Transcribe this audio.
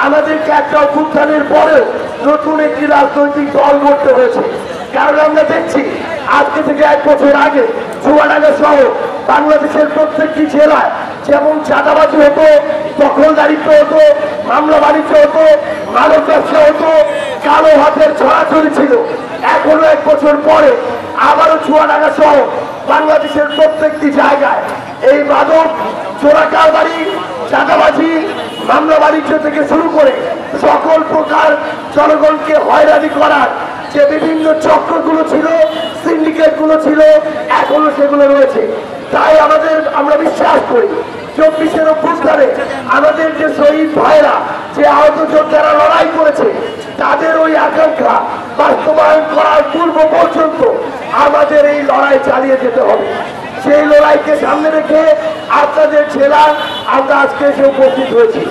আমাদেরকে একটা অভ্যুত্থানের পরেও নতুন একটি রাজনৈতিক দল গড়তে হয়েছে। কারণ আমরা দেখছি আজকে থেকে 1 বছর আগে চুয়াডাঙ্গা সহ বাংলাদেশের প্রত্যেকটি জেলায় যেমন চাঁদাবাজি হতো, দখলদারিত্ব হতো, মামলা বাণিজ্য হতো, মানব ব্যবসা হতো, কালো হাতের ছড়াছড়ি ছিল। এখনো 1 বছর পরে আবারও চুয়াডাঙ্গা সহ বাংলাদেশের প্রত্যেকটি জায়গায় এই মাদক, চোরা কারবারি, চাঁদাবাজি, মামলা বাণিজ্য থেকে শুরু করে সকল প্রকার জনগণকে হয়রানি করার যে বিভিন্ন চক্রগুলো ছিল, সিন্ডিকেটগুলো ছিল, এখনো সেগুলো রয়েছে। তাই আমরা বিশ্বাস করি 24-এর অভ্যুত্থানে আমাদের যে শহীদ ভাইরা, যে আহত যোদ্ধারা লড়াই করেছে, তাদের ওই আকাঙ্ক্ষা বাস্তবায়ন করার পূর্ব পর্যন্ত আমাদের এই লড়াই চালিয়ে যেতে হবে। সেই লড়াইকে সামনে রেখে আপনাদের জেলা আমরা আজকে এসে উপস্থিত হয়েছি।